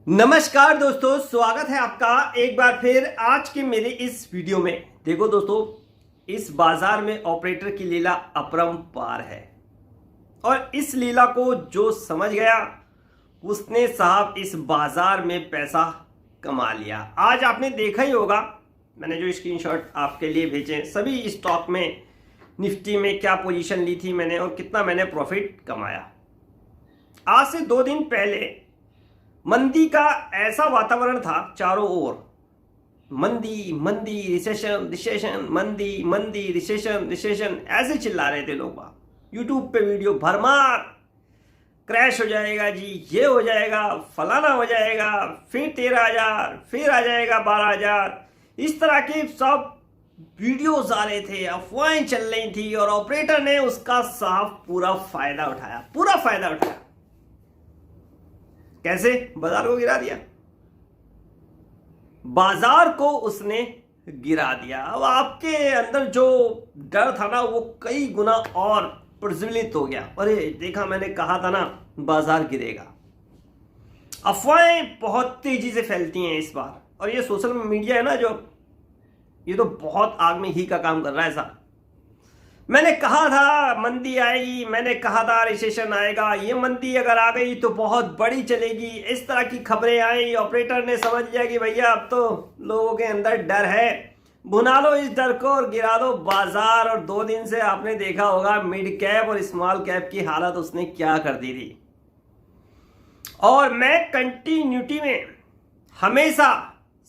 नमस्कार दोस्तों, स्वागत है आपका एक बार फिर आज के मेरे इस वीडियो में। देखो दोस्तों, इस बाजार में ऑपरेटर की लीला अपरंपार है और इस लीला को जो समझ गया उसने साहब इस बाजार में पैसा कमा लिया। आज आपने देखा ही होगा, मैंने जो स्क्रीनशॉट आपके लिए भेजे, सभी स्टॉक में निफ्टी में क्या पोजीशन ली थी मैंने और कितना मैंने प्रॉफिट कमाया। आज से 2 दिन पहले मंदी का ऐसा वातावरण था, चारों ओर मंदी मंदी रिसेशन रिसेशन, मंदी मंदी रिसेशन रिसेशन, ऐसे चिल्ला रहे थे लोग। यूट्यूब पे वीडियो भरमार, क्रैश हो जाएगा जी, ये हो जाएगा, फलाना हो जाएगा, फिर 13,000, फिर आ जाएगा 12,000, इस तरह के सब वीडियोस आ रहे थे, अफवाहें चल रही थी और ऑपरेटर ने उसका साफ पूरा फायदा उठाया। कैसे? बाजार को गिरा दिया, बाजार को उसने गिरा दिया। अब आपके अंदर जो डर था ना वो कई गुना और प्रज्वलित हो गया। अरे देखा, मैंने कहा था ना बाजार गिरेगा। अफवाहें बहुत तेजी से फैलती हैं इस बार, और ये सोशल मीडिया है ना जो, ये तो बहुत आग में घी का काम कर रहा है साहब। मैंने कहा था मंदी आएगी, मैंने कहा था रिसेशन आएगा, ये मंदी अगर आ गई तो बहुत बड़ी चलेगी, इस तरह की खबरें आई। ऑपरेटर ने समझ लिया कि भैया अब तो लोगों के अंदर डर है, भुना लो इस डर को और गिरा दो बाजार। और 2 दिन से आपने देखा होगा मिड कैप और स्मॉल कैप की हालत उसने क्या कर दी थी। और मैं कंटिन्यूटी में हमेशा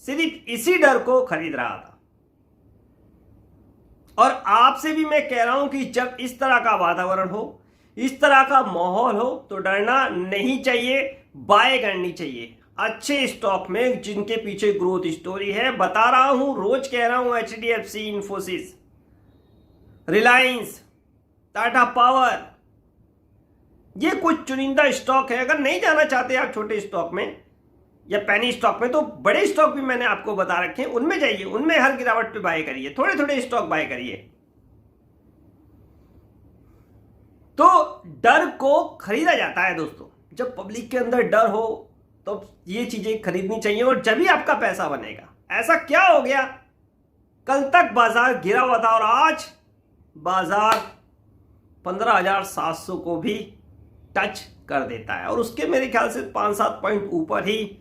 सिर्फ इसी डर को खरीद रहा था। और आपसे भी मैं कह रहा हूं कि जब इस तरह का वातावरण हो, इस तरह का माहौल हो, तो डरना नहीं चाहिए, बाय करनी चाहिए अच्छे स्टॉक में जिनके पीछे ग्रोथ स्टोरी है। बता रहा हूं, रोज कह रहा हूं, HDFC, इन्फोसिस, रिलायंस, टाटा पावर, ये कुछ चुनिंदा स्टॉक है। अगर नहीं जाना चाहते आप छोटे स्टॉक में या पैनी स्टॉक में, तो बड़े स्टॉक भी मैंने आपको बता रखे हैं, उनमें जाइए, उनमें हर गिरावट पे बाय करिए, थोड़े थोड़े स्टॉक बाय करिए। तो डर को खरीदा जाता है दोस्तों। जब पब्लिक के अंदर डर हो तो ये चीजें खरीदनी चाहिए और जब भी आपका पैसा बनेगा। ऐसा क्या हो गया, कल तक बाजार गिरा हुआ था और आज बाजार 15,700 को भी टच कर देता है और उसके मेरे ख्याल से 5-7 पॉइंट ऊपर ही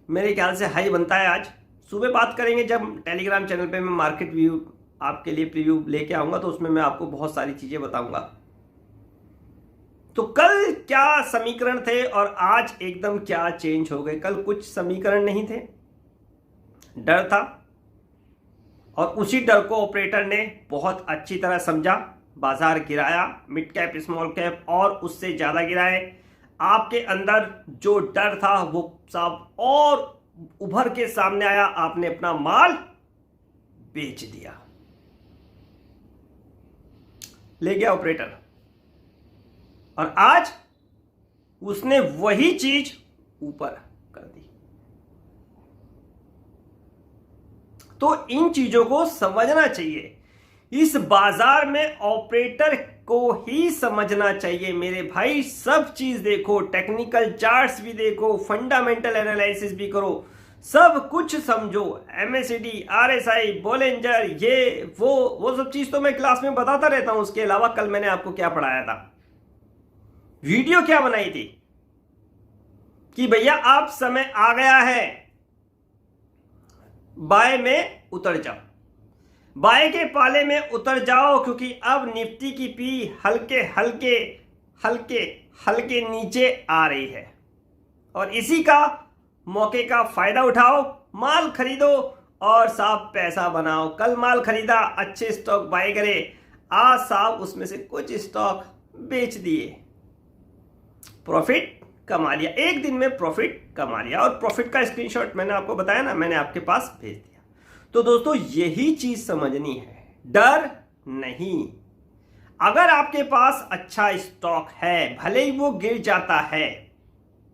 मेरे ख्याल से हाई बनता है। आज सुबह बात करेंगे, जब टेलीग्राम चैनल पे मैं मार्केट व्यू आपके लिए प्रीव्यू लेके आऊंगा तो उसमें मैं आपको बहुत सारी चीजें बताऊंगा। तो कल क्या समीकरण थे और आज एकदम क्या चेंज हो गए। कल कुछ समीकरण नहीं थे, डर था और उसी डर को ऑपरेटर ने बहुत अच्छी तरह समझा, बाजार गिराया, मिड कैप स्मॉल कैप और उससे ज्यादा गिराए। आपके अंदर जो डर था वो सब और उभर के सामने आया, आपने अपना माल बेच दिया, ले गया ऑपरेटर और आज उसने वही चीज ऊपर कर दी। तो इन चीजों को समझना चाहिए, इस बाजार में ऑपरेटर को ही समझना चाहिए मेरे भाई। सब चीज देखो, टेक्निकल चार्ट्स भी देखो, फंडामेंटल एनालिसिस भी करो, सब कुछ समझो। MACD, RSI, बोलेंजर, ये वो सब चीज तो मैं क्लास में बताता रहता हूं। उसके अलावा कल मैंने आपको क्या पढ़ाया था, वीडियो क्या बनाई थी कि भैया आप समय आ गया है, बाय में उतर जाओ, बाय के पाले में उतर जाओ, क्योंकि अब निफ्टी की पी हल्के हल्के हल्के हल्के नीचे आ रही है और इसी का मौके का फायदा उठाओ, माल खरीदो और साहब पैसा बनाओ। कल माल खरीदा, अच्छे स्टॉक बाय करे, आज साहब उसमें से कुछ स्टॉक बेच दिए, प्रॉफिट कमा लिया, एक दिन में प्रॉफिट कमा लिया। और प्रॉफिट का स्क्रीनशॉट मैंने आपको बताया ना, मैंने आपके पास भेज दिया। तो दोस्तों यही चीज समझनी है, डर नहीं। अगर आपके पास अच्छा स्टॉक है, भले ही वो गिर जाता है,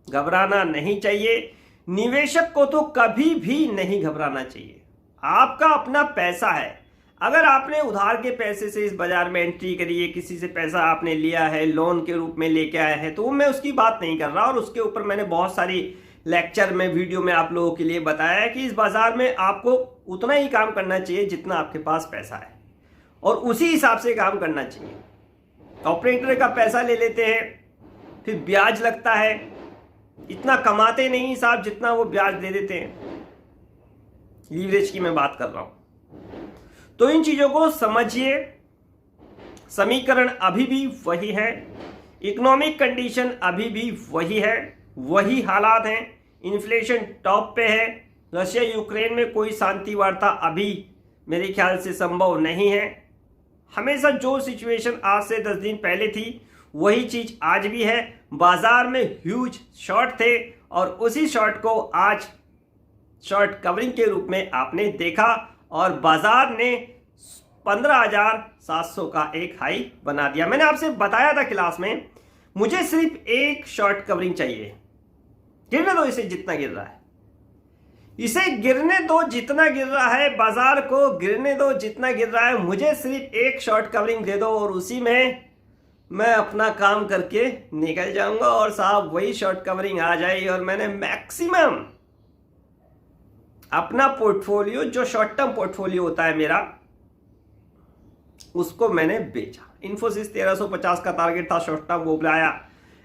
घबराना नहीं चाहिए। निवेशक को तो कभी भी नहीं घबराना चाहिए। आपका अपना पैसा है, अगर आपने उधार के पैसे से इस बाजार में एंट्री करी है, किसी से पैसा आपने लिया है, लोन के रूप में लेके आया है, तो मैं उसकी बात नहीं कर रहा और उसके ऊपर मैंने बहुत सारी लेक्चर में, वीडियो में आप लोगों के लिए बताया है कि इस बाजार में आपको उतना ही काम करना चाहिए जितना आपके पास पैसा है, और उसी हिसाब से काम करना चाहिए। ऑपरेटर का पैसा ले लेते हैं, फिर ब्याज लगता है, इतना कमाते नहीं साहब जितना वो ब्याज दे देते हैं। लीवरेज की मैं बात कर रहा हूं। तो इन चीजों को समझिए। समीकरण अभी भी वही है, इकोनॉमिक कंडीशन अभी भी वही है, वही हालात हैं। इन्फ्लेशन टॉप पे है। रशिया यूक्रेन में कोई शांति वार्ता अभी मेरे ख्याल से संभव नहीं है। हमेशा जो सिचुएशन आज से 10 दिन पहले थी वही चीज आज भी है। बाजार में ह्यूज शॉर्ट थे और उसी शॉर्ट को आज शॉर्ट कवरिंग के रूप में आपने देखा और बाजार ने 15,700 का एक हाई बना दिया। मैंने आपसे बताया था क्लास में, मुझे सिर्फ एक शॉर्ट कवरिंग चाहिए। गिरने दो इसे जितना गिर रहा है, इसे गिरने दो जितना गिर रहा है, बाजार को गिरने दो जितना गिर रहा है। मुझे सिर्फ एक शॉर्ट कवरिंग दे दो और उसी में मैं अपना काम करके निकल जाऊंगा। और साहब वही शॉर्ट कवरिंग आ जाए और मैंने मैक्सिमम अपना पोर्टफोलियो, जो शॉर्ट टर्म पोर्टफोलियो होता है मेरा, उसको मैंने बेचा। इन्फोसिस 1350 का टारगेट था शॉर्ट टर्म, वो बुलाया।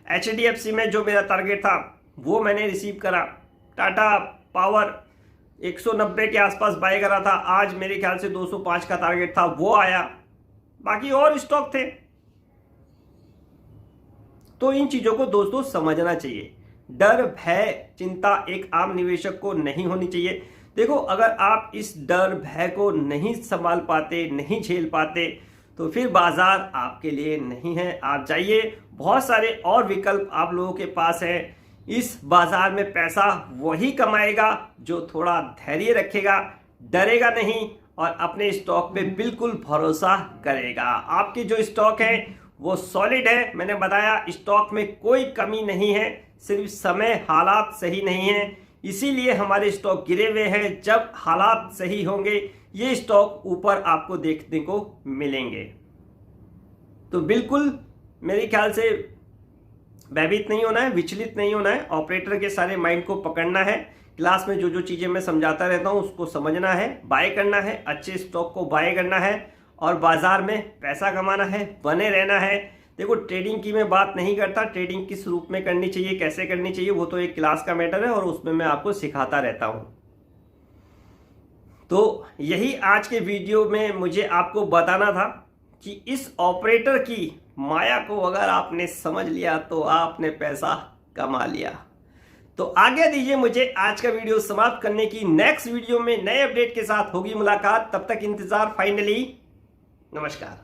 HDFC में जो मेरा टारगेट था वो मैंने रिसीव करा। टाटा पावर 190 के आसपास बाय करा था, आज मेरे ख्याल से 205 का टारगेट था, वो आया। बाकी और स्टॉक थे। तो इन चीजों को दोस्तों समझना चाहिए। डर, भय, चिंता एक आम निवेशक को नहीं होनी चाहिए। देखो, अगर आप इस डर, भय को नहीं संभाल पाते, नहीं झेल पाते, तो फिर बाजार आपके लिए नहीं है। आप जाइए, बहुत सारे और विकल्प आप लोगों के पास है। इस बाजार में पैसा वही कमाएगा जो थोड़ा धैर्य रखेगा, डरेगा नहीं और अपने स्टॉक पे बिल्कुल भरोसा करेगा। आपके जो स्टॉक है वो सॉलिड है। मैंने बताया स्टॉक में कोई कमी नहीं है, सिर्फ समय, हालात सही नहीं है, इसीलिए हमारे स्टॉक गिरे हुए हैं। जब हालात सही होंगे ये स्टॉक ऊपर आपको देखने को मिलेंगे। तो बिल्कुल मेरे ख्याल से भयभीत नहीं होना है, विचलित नहीं होना है। ऑपरेटर के सारे माइंड को पकड़ना है। क्लास में जो जो चीजें मैं समझाता रहता हूं उसको समझना है, बाय करना है, अच्छे स्टॉक को बाय करना है और बाजार में पैसा कमाना है, बने रहना है। देखो, ट्रेडिंग की मैं बात नहीं करता, ट्रेडिंग किस रूप में करनी चाहिए, कैसे करनी चाहिए, वो तो एक क्लास का मैटर है और उसमें मैं आपको सिखाता रहता हूं। तो यही आज के वीडियो में मुझे आपको बताना था कि इस ऑपरेटर की माया को अगर आपने समझ लिया तो आपने पैसा कमा लिया। तो आज्ञा दीजिए मुझे आज का वीडियो समाप्त करने की। नेक्स्ट वीडियो में नए अपडेट के साथ होगी मुलाकात। तब तक इंतजार। फाइनली नमस्कार।